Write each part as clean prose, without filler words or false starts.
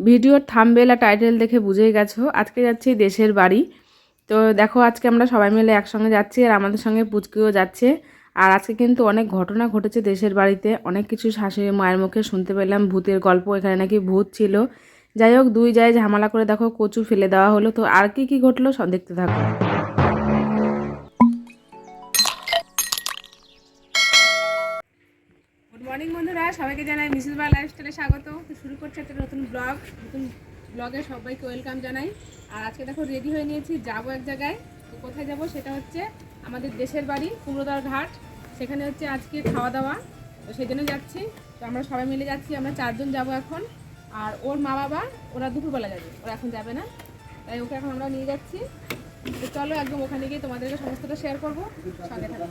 ভিডিওর থাম্বনেল আর টাইটেল দেখে বুঝেই গেছো আজকে যাচ্ছি দেশের বাড়ি। তো দেখো আজকে আমরা সবাই মিলে একসঙ্গে যাচ্ছি আর আমাদের সঙ্গে পুচকিও যাচ্ছে। আর আজকে কিন্তু অনেক ঘটনা ঘটেছে দেশের বাড়িতে, অনেক কিছু শাশুড়ি মায়ের মুখে শুনতে পেলাম, ভূতের গল্প, এখানে নাকি ভূত ছিল। যাই হোক, দুই জায়গায় ঝামেলা করে দেখো কচু ফেলে দেওয়া হলো। তো আর কি কি ঘটলো সব দেখতে থাকো। গুড মর্নিং বন্ধুরা, সবাইকে জানাই মিসেস বা লাইফস্টাইলে স্বাগত। তো শুরু করছে একটা নতুন ব্লগে সবাইকে ওয়েলকাম জানাই। আর আজকে দেখো রেডি হয়ে নিয়েছি, যাবো এক জায়গায়। তো কোথায় যাব সেটা হচ্ছে আমাদের দেশের বাড়ি কুমড়োদার ঘাট। সেখানে হচ্ছে আজকে খাওয়া দাওয়া, তো সেই জন্য যাচ্ছি। তো আমরা সবাই মিলে যাচ্ছি, আমরা 4 জন যাবো এখন। আর ওর মা বাবা ওরা দুপুরবেলা যাবে, ওরা এখন যাবে না, তাই ওকে এখন আমরা নিয়ে যাচ্ছি। তো চলো একদম ওখানে গিয়ে তোমাদেরকে সমস্তটা শেয়ার করবো, সঙ্গে থাকো।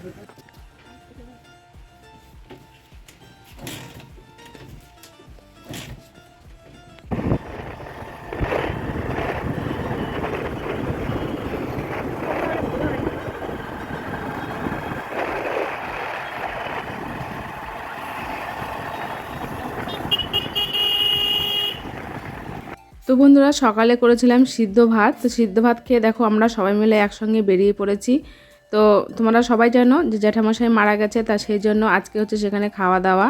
তো বন্ধুরা, সকালে করেছিলাম সিদ্ধ ভাত। তো সিদ্ধ ভাত খেয়ে দেখো আমরা সবাই মিলে একসঙ্গে বেরিয়ে পড়েছি। তো তোমরা সবাই জানো যে জ্যাঠামশাই মারা গেছে, তা সেই জন্য আজকে হচ্ছে সেখানে খাওয়া দাওয়া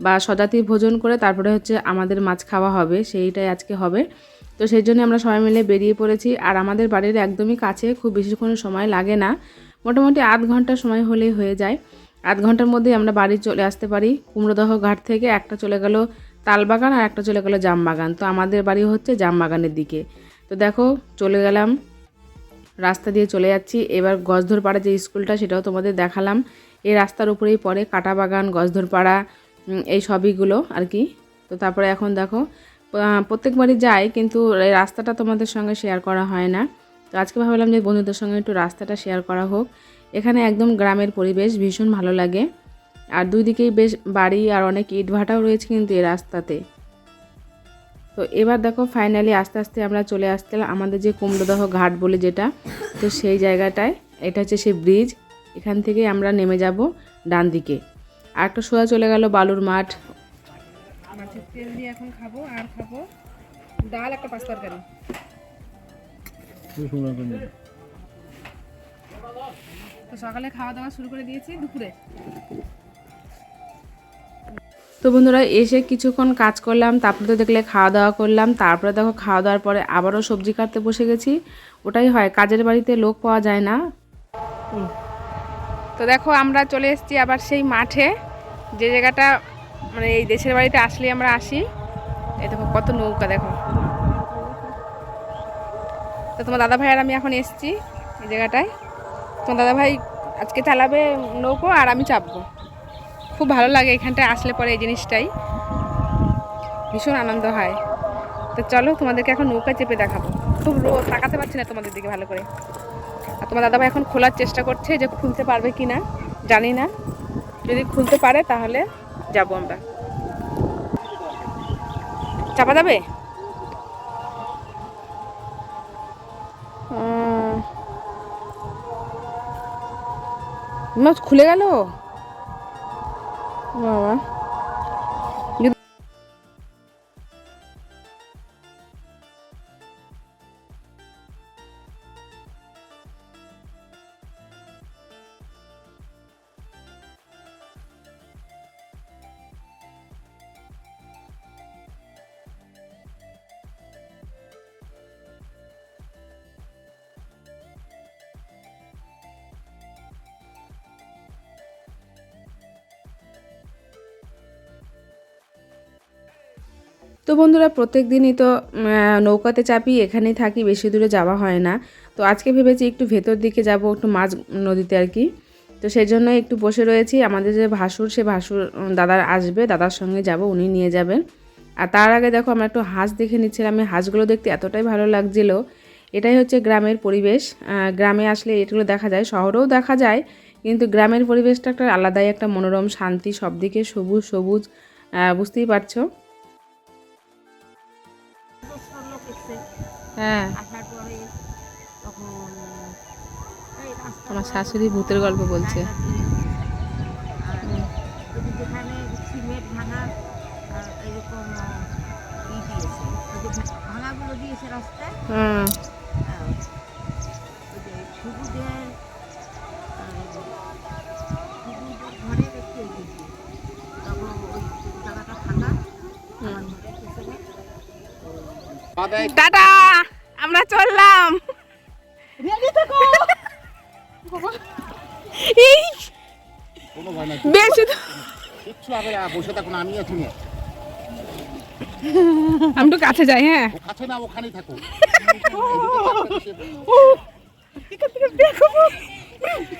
বা স্বজাতি ভোজন করে তারপরে হচ্ছে আমাদের মাছ খাওয়া হবে, সেইটাই আজকে হবে। তো সেই জন্য আমরা সবাই মিলে বেরিয়ে পড়েছি। আর আমাদের বাড়ির একদমই কাছে, খুব বেশিক্ষণ সময় লাগে না, মোটামুটি আধ ঘন্টা সময় হলেই হয়ে যায়। আধ ঘন্টার মধ্যেই আমরা বাড়ি চলে আসতে পারি। কুমড়োদহ ঘাট থেকে একটা চলে গেল তালবাগান আর একটা চলে গেলো জামবাগান। তো আমাদের বাড়ি হচ্ছে জামবাগানের দিকে। তো দেখো চলে গেলাম, রাস্তা দিয়ে চলে যাচ্ছি। এবার গজধরপাড়া যে স্কুলটা সেটাও তোমাদের দেখালাম। এই রাস্তার উপরেই পড়ে কাটাবাগান, গজধরপাড়া, এই সবইগুলো আর কি। তো তারপরে এখন দেখো প্রত্যেকবারই যাই, কিন্তু এই রাস্তাটা তোমাদের সঙ্গে শেয়ার করা হয় না। তো আজকে ভাবলাম যে বন্ধুদের সঙ্গে একটু রাস্তাটা শেয়ার করা হোক। এখানে একদম গ্রামের পরিবেশ, ভীষণ ভালো লাগে। আর দুই দিকেই বেশ বাড়ি আর অনেক ইট ভাটাও রয়েছে কিন্তু এই রাস্তাতে। তো এবার দেখো ফাইনালি আস্তে আস্তে আমরা চলে আসছিলাম আমাদের যে কুমড়োদহ ঘাট বলে যেটা, তো সেই জায়গাটায়। এটা হচ্ছে সেই ব্রিজ, এখান থেকে আমরা নেমে যাব ডান দিকে। আর একটা সোজা চলে গেল বালুর মাঠ। মাছের তেল দিয়ে এখন খাবো, আর খাবো ডাল, একটা পাঁচ তরকারি। তো সকালে খাওয়া দাওয়া শুরু করে দিয়েছি দুপুরে। তো বন্ধুরা এসে কিছুক্ষণ কাজ করলাম, তারপরে তো দেখলে খাওয়া দাওয়া করলাম। তারপরে দেখো খাওয়া দাওয়ার পরে আবারও সবজি কাটতে বসে গেছি। ওটাই হয়, কাজের বাড়িতে লোক পাওয়া যায় না। তো দেখো আমরা চলে এসেছি আবার সেই মাঠে, যে জায়গাটা মানে এই দেশের বাড়িতে আসলে আমরা আসি। এই দেখো কত নৌকা দেখো। তো তোমার দাদা ভাই আর আমি এখন এসেছি এই জায়গাটায়। তোমার দাদা ভাই আজকে চালাবে নৌকো আর আমি চাপবো। খুব ভালো লাগে এখানটায় আসলে পরে, এই জিনিসটাই ভীষণ আনন্দ হয়। তো চলো তোমাদেরকে এখন নৌকা চেপে দেখাবো। খুব রোদ, তাকাতে পারছি না তোমাদের দিকে ভালো করে। আর তোমার দাদাভাই এখন খোলার চেষ্টা করছে, যে খুলতে পারবে কি না জানি না। যদি খুলতে পারে তাহলে যাব আমরা। চাপা যাবে? খুলে গেল বাবা। তো বন্ধুরা প্রত্যেক দিনই তো নৌকাতে চাপি, এখানেই থাকি, বেশি দূরে যাওয়া হয় না। তো আজকে ভেবেছি একটু ভেতর দিকে যাব, একটু মাঝ নদীতে আর কি। তো সেই জন্য একটু বসে রয়েছি। আমাদের যে ভাসুর, সে ভাসুর দাদার আসবে, দাদার সঙ্গে যাব, উনি নিয়ে যাবেন। আর তার আগে দেখো আমরা একটু হাঁস দেখে নিচ্ছিলাম। এই হাঁসগুলো দেখতে এতটাই ভালো লাগছিল। এটাই হচ্ছে গ্রামের পরিবেশ। গ্রামে আসলে এগুলো দেখা যায়, শহরেও দেখা যায়, কিন্তু গ্রামের পরিবেশটা একটা আলাদাই, একটা মনোরম শান্তি, সব দিকে সবুজ সবুজ, বুঝতেই পারছো। হ্যাঁ, আমার শাশুড়ি ভূতের গল্প বলছে। দিয়েছে, ওই যে ভাঙাগুলো দিয়েছে রাস্তায়। হুম। ওই যে সবুজের ঘরের একটু এগিয়েছে, তখন ওই জায়গাটা ফাঁকা, আমার ঘরের পেছনে। টাটা, আমরা চললাম। এই কোনো ভয় নাই, বেশি তো কিচ্ছু হবে না, বসে থাকুন, আমি আছি না। আমি তো কাছে যাই। হ্যাঁ, ও কাছে না, ওখানেই থাকো।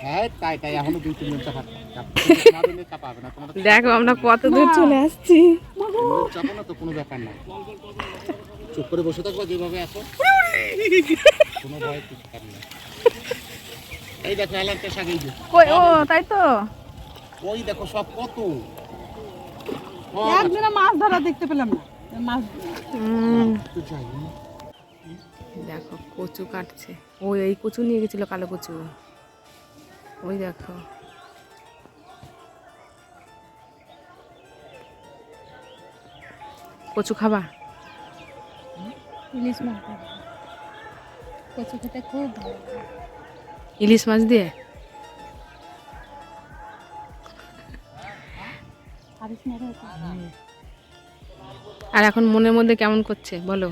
হ্যাঁ তাই তাই, এখনো 2-3 মিনিট চাপা হবে না তোমাদের। দেখো আমরা কত দূর চলে আসছি। চাপো না তো, কোনো ব্যাপার না, চুপ করে বসে থাকবো যেভাবে এখন, কোনো ভয় কিছু পাবে না। এই দেখো এলানটা সাগেই যে, কই ও তাই তো। ওই দেখো সব কত একদিনে মাছ ধরা দেখতে পেলাম না, মাছ তো যাই না। দেখো কচু কাটছে। ওই এই কচু নিয়ে গেছিল, কালো কচু। ওই দেখো কচু খাবা? ইলিশ মাছ কচু খেতে খুব ভালো। ইলিশ মাছ দিয়ে? আর এখন মনের মধ্যে কেমন করছে বলো?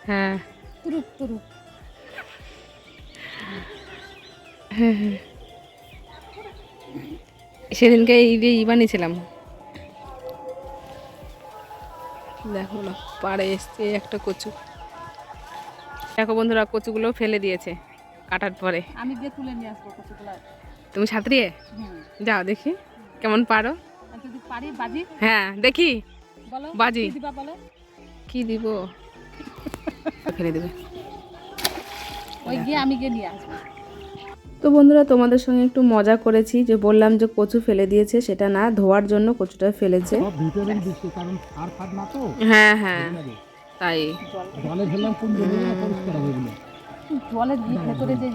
হ্যাঁ তুরুপ তুরুপ। হ্যাঁ হ্যাঁ, সেদিনকে এই দিয়ে বানিয়েছিলাম। দেখো না পাড়ে এসছে একটা কচু। দেখো বন্ধুরা কচুগুলো ফেলে দিয়েছে কাটার পরে। আমি গিয়ে তুলে নিয়ে আসবো কচুগুলো। তুমি ছাত্রিয়ে যাও, দেখি কেমন পারো। যদি পারি বাজি। হ্যাঁ দেখি, বলো বাজি। কি দিবা বলো? কি দিব? ফেলে দেবে। ওই গিয়ে আমি গিয়ে নিয়ে আসবো। তো বন্ধুরা তোমাদের সঙ্গে একটু মজা করেছি, যে বললাম যে কচু ফেলে দিয়েছে, সেটা না, ধোয়ার জন্য কচুটা ফেলেছে। সব ভিটামিন দিচ্ছে, কারণ সার ফার না তো। হ্যাঁ হ্যাঁ তাই। জলে ফেললাম কোন জলে পরিষ্কার হবে এগুলো। জলের ভেতরে যে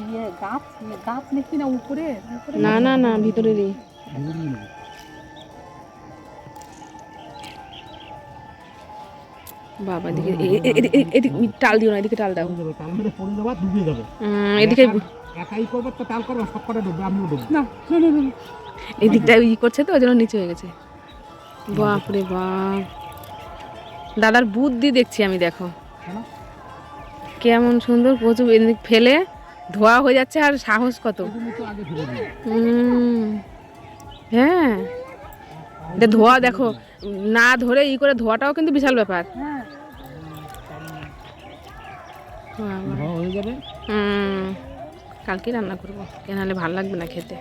গাছ গাছ নাকি না উপরে? না না না, ভিতরেরই। বাবা এদিকে এদিকে টাল দিও না, এদিকে টাল দাও। তার মধ্যে পড়ে যাবে, ডুবে যাবে। এদিকে একাই করবে তো, তাল করবে, সব কটা ডুববে, আমিও ডুববো। না না না না, এদিকটা ই করছে তো, ওই জন্য নিচে হয়ে গেছে। বাপরে বাপ, দাদার বুদ্ধি দেখছি আমি। দেখো কেমন সুন্দর কচু এদিক ফেলে ধোয়া হয়ে যাচ্ছে, আর সাহস কত। হ্যাঁ এটা ধোয়া দেখো, না ধরে ই করে ধোয়াটাও কিন্তু বিশাল ব্যাপার। হয়ে যাবে। কালকে রান্না করবো, কেন হলে ভালো লাগবে না খেতে।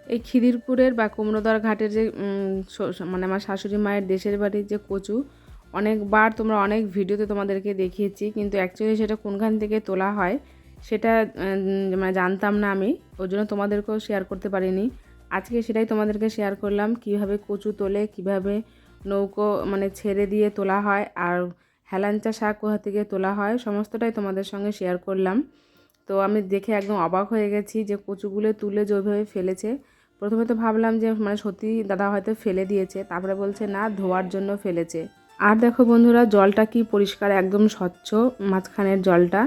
এই খিদিরপুরের বা কুমড়োদর ঘাটের যে মানে আমার শাশুড়ি মায়ের দেশের বাড়ির যে কচু, অনেকবার তোমরা অনেক ভিডিওতে তোমাদেরকে দেখিয়েছি, কিন্তু অ্যাকচুয়ালি সেটা কোনখান থেকে তোলা হয় সেটা মানে জানতাম না আমি, ওই জন্য তোমাদেরকেও শেয়ার করতে পারিনি। আজকে সেটাই তোমাদেরকে শেয়ার করলাম, কিভাবে কচু তোলে, কিভাবে নৌকো মানে ছেড়ে দিয়ে তোলা হয়, আর হেলাঞ্চা শাক কোথা থেকে তোলা হয়, সমস্তটাই তোমাদের সঙ্গে শেয়ার করলাম। তো আমি দেখে একদম অবাক হয়ে গেছি যে কচুগুলো তুলে যেভাবে ফেলেছে। প্রথমে তো ভাবলাম যে মানে সত্যি দাদা হয়তো ফেলে দিয়েছে, তারপরে বলছে না, ধোয়ার জন্য ফেলেছে। আর দেখো বন্ধুরা জলটা কি পরিষ্কার, একদম স্বচ্ছ মাঝখানের জলটা,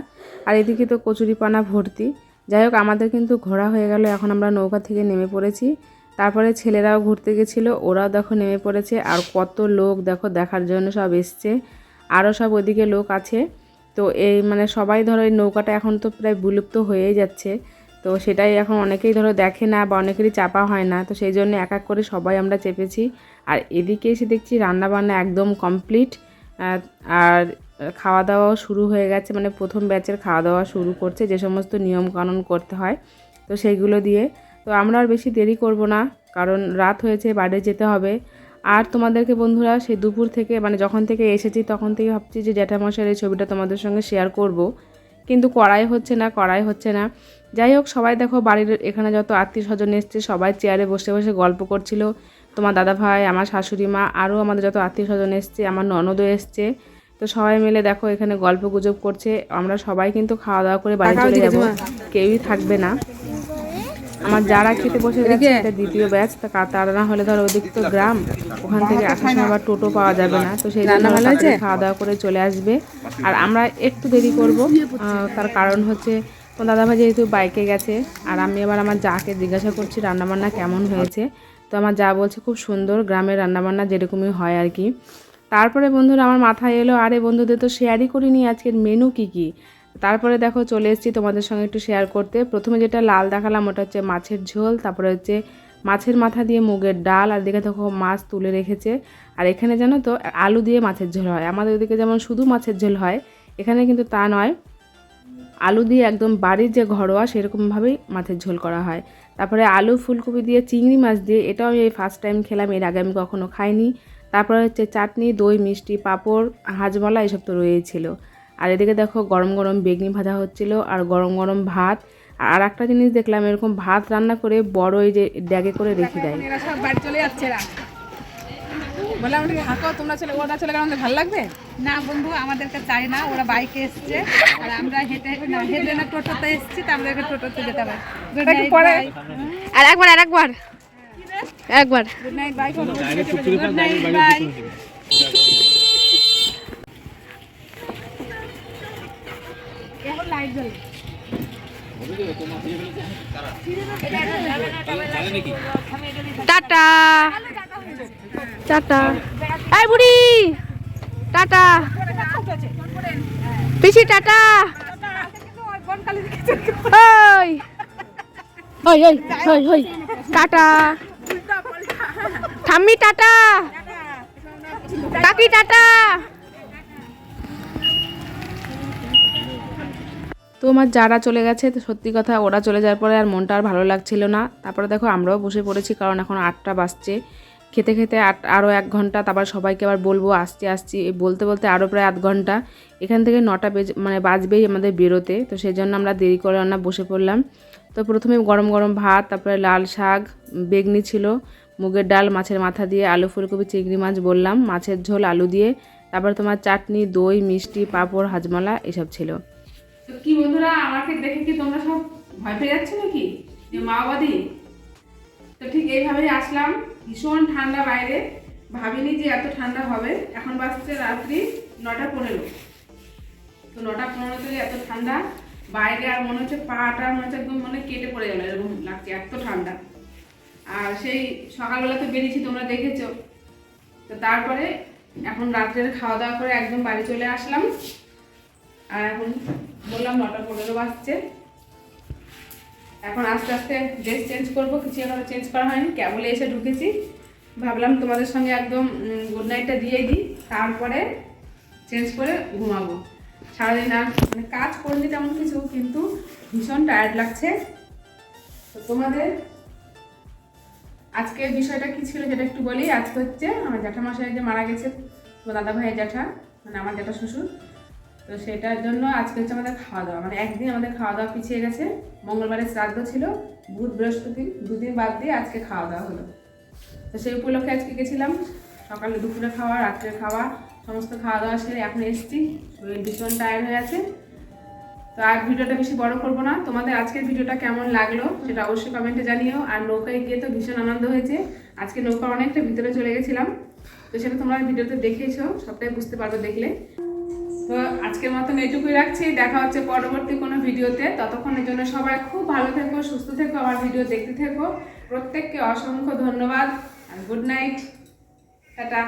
আর এদিকে তো কচুরিপানা ভর্তি। যাই হোক আমাদের কিন্তু ঘোরা হয়ে গেল, এখন আমরা নৌকা থেকে নেমে পড়েছি। তারপরে ছেলেরাও ঘুরতে গেছিলো, ওরাও দেখো নেমে পড়েছে, আর কত লোক দেখো দেখার জন্য সব এসছে, আরও সব ওইদিকে লোক আছে। তো এই মানে সবাই ধরো এই নৌকাটা এখন তো প্রায় বিলুপ্ত হয়েই যাচ্ছে, তো সেটাই এখন অনেকেই ধরো দেখে না বা অনেকেরই চাপা হয় না, তো সেই জন্য এক এক করে সবাই আমরা চেপেছি। আর এদিকে এসে দেখছি রান্নাবান্না একদম কমপ্লিট, আর খাওয়া দাওয়াও শুরু হয়ে গেছে, মানে প্রথম ব্যাচের খাওয়া দাওয়া শুরু করছে, যে সমস্ত নিয়মকানুন করতে হয় তো সেইগুলো দিয়ে। তো আমরা আর বেশি দেরি করব না, কারণ রাত হয়েছে, বাড়ি যেতে হবে। আর তোমাদেরকে বন্ধুরা সেই দুপুর থেকে মানে যখন থেকে এসেছি তখন থেকে ভাবছি যে জ্যাঠামশাইয়ের এই ছবিটা তোমাদের সঙ্গে শেয়ার করব, কিন্তু করাই হচ্ছে না। যাই হোক সবাই দেখো বাড়ির এখানে যত আত্মীয় স্বজন এসছে সবাই চেয়ারে বসে বসে গল্প করছিল, তোমার দাদা ভাই, আমার শাশুড়ি মা, আরও আমাদের যত আত্মীয় স্বজন এসছে, আমার ননদও এসছে। তো সবাই মিলে দেখো এখানে গল্প গুজব করছে। আমরা সবাই কিন্তু খাওয়া দাওয়া করে বাড়ি চলে যাবো, কেউই থাকবে না। আমার যারা খেতে বসে গেছে এটা দ্বিতীয় ব্যাচ, তারা না হলে ধরো ওদিক তো গ্রাম, ওখান থেকে আসার সময় আবার টোটো পাওয়া যাবে না, তো সেই জন্য খাওয়া দাওয়া করে চলে আসবে। আর আমরা একটু দেরি করব, তার কারণ হচ্ছে তোমার দাদাভাই যেহেতু বাইকে গেছে, আর আমি আবার আমার যাকে জিজ্ঞাসা করছি রান্নাবান্না কেমন হয়েছে, তো আমার যা বলছে খুব সুন্দর, গ্রামের রান্নাবান্না যেরকমই হয় আর কি। তারপরে বন্ধুরা আমার মাথায় এলো, আরে বন্ধুদের তো শেয়ারই করিনি আজকের মেনু কি কি। তারপরে দেখো চলে এসেছি তোমাদের সঙ্গে একটু শেয়ার করতে। প্রথমে যেটা লাল দেখালাম ওটা হচ্ছে মাছের ঝোল, তারপরে হচ্ছে মাছের মাথা দিয়ে মুগের ডাল, আর দিকে দেখো মাছ তুলে রেখেছে। আর এখানে জানো তো আলু দিয়ে মাছের ঝোল হয়, আমাদের ওদিকে যেমন শুধু মাছের ঝোল হয়, এখানে কিন্তু তা নয়, আলু দিয়ে একদম বাড়ির যে ঘরোয়া সেরকমভাবেই মাছের ঝোল করা হয়। তারপরে আলু ফুলকপি দিয়ে চিংড়ি মাছ দিয়ে, এটাও আমি এই ফার্স্ট টাইম খেলাম, এর আগে আমি কখনো খাইনি। তারপরে হচ্ছে চাটনি, দই, মিষ্টি, পাঁপড়, হাজমলা এসব তো রয়েছিল। আর এদিকে দেখো গরম গরম বেগনি ভাজা হচ্ছিল, আর গরম গরম ভাত। আর একটা জিনিস দেখলাম, এরকম ভাত রান্না করে বড় এই যে ড্যাগে করে রেখে দেয়। সব বাড়ি চলে যাচ্ছে, বলে আমাকে হাঁকো, তোমরা চলে, ওরা চলে গেলে আমাদের ভালো লাগবে না বন্ধু, আমাদেরকে চাই না, ওরা বাইকে এসছে আর আমরা হেঁটে না টোটোতে এসছি, তো আমাদেরকে টোটোতে যেতে হবে। আর একবার good night, bye, good night, bye. এখন লাইট জ্বলে, টাটা টাটা, এই বুড়ি টাটা, পিসি টাটা, ওই ওই ওই ওই ওই টাটা, ঠাম্মি টাটা, কাকি টাটা। তো আমার যারা চলে গেছে, তো সত্যি কথা ওরা চলে যাওয়ার পরে আর মনটা আর ভালো লাগছিল না। তারপরে দেখো আমরাও বসে পড়েছি, কারণ এখন 8টা বাজছে, খেতে খেতে আরও 1 ঘন্টা, তারপর সবাইকে আবার বলবো আসছি আসছি, এই বলতে বলতে আরও প্রায় 1/2 ঘন্টা। এখান থেকে 9টা বাজবেই আমাদের বেরোতে, তো সেই জন্য আমরা দেরি করে রান্না বসে পড়লাম। তো প্রথমে গরম গরম ভাত, তারপরে লাল শাক, বেগনি ছিল, মুগের ডাল, মাছের মাথা দিয়ে, আলু ফুলকপি চিংড়ি মাছ বললাম, মাছের ঝোল আলু দিয়ে, তারপর তোমার চাটনি, দই, মিষ্টি, পাঁপড়, হাজমলা এসব ছিল। তো কি বন্ধুরা, আমাকে দেখে কি তোমরা সব ভয় পেয়ে যাচ্ছ নাকি যে মাওবাদী? তো ঠিক এইভাবেই আসলাম, ভীষণ ঠান্ডা বাইরে, ভাবিনি যে এত ঠান্ডা হবে। এখন বাজছে রাত্রি 9:15, তো 9:15 থেকে এত ঠান্ডা বাইরে, আর মনে হচ্ছে পাটা মনে হচ্ছে একদম মনে কেটে পড়ে গেল এরকম লাগছে, এত ঠান্ডা। আর সেই সকালবেলা তো বেরিয়েছি তোমরা দেখেছো, তো তারপরে এখন রাত্রের খাওয়া দাওয়া করে একদম বাড়ি চলে আসলাম। আর এখন বললাম 9:15 বাজছে, এখন আস্তে আস্তে ড্রেস চেঞ্জ করবো, কিছু এখনো চেঞ্জ করা হয়নি, কেবল এসে ঢুকেছি, ভাবলাম তোমাদের সঙ্গে একদম গুড নাইটটা দিয়ে দিই, তারপরে চেঞ্জ করে ঘুমাবো। সারাদিন আর মানে কাজ করিনি তেমন কিছু, কিন্তু ভীষণ টায়ার্ড লাগছে। তো তোমাদের আজকের বিষয়টা কি ছিল সেটা একটু বলি। আজকে হচ্ছে আমার জ্যাঠামশাই যে মারা গেছে, তোমার দাদা ভাইয়ের জ্যাঠা, মানে আমার জ্যাঠা শ্বশুর, তো সেটার জন্য আজকে হচ্ছে আমাদের খাওয়া দাওয়া, মানে একদিন আমাদের খাওয়া দাওয়া পিছিয়ে গেছে। মঙ্গলবারে শ্রাদ্ধ ছিল, বুধ বৃহস্পতি 2 দিন বাদ দিয়ে আজকে খাওয়া দাওয়া হলো। তো সেই উপলক্ষে আজকে গেছিলাম, সকালে দুপুরে খাওয়া, রাত্রে খাওয়া, সমস্ত খাওয়া দাওয়া সেরে এখন এসেছি, শরীর ভীষণ টায়ার্ড হয়ে আছে। তো আর ভিডিওটা বেশি বড় করবো না, তোমাদের আজকের ভিডিওটা কেমন লাগলো সেটা অবশ্যই কমেন্টে জানিও। আর নৌকায় গিয়ে তো ভীষণ আনন্দ হয়েছে, আজকে নৌকা অনেকটা ভিতরে চলে গেছিলাম, তো সেটা তোমরা ভিডিওতে দেখেছো, সবটাই বুঝতে পারবে দেখলে। তো আজকের মতন এইটুকুই রাখছি, দেখা হচ্ছে পরবর্তী কোনো ভিডিওতে। ততক্ষণের জন্য সবাই খুব ভালো থেকো, সুস্থ থেকো, আমার ভিডিও দেখতে থেকো। প্রত্যেককে অসংখ্য ধন্যবাদ, আর গুড নাইট, টাটা।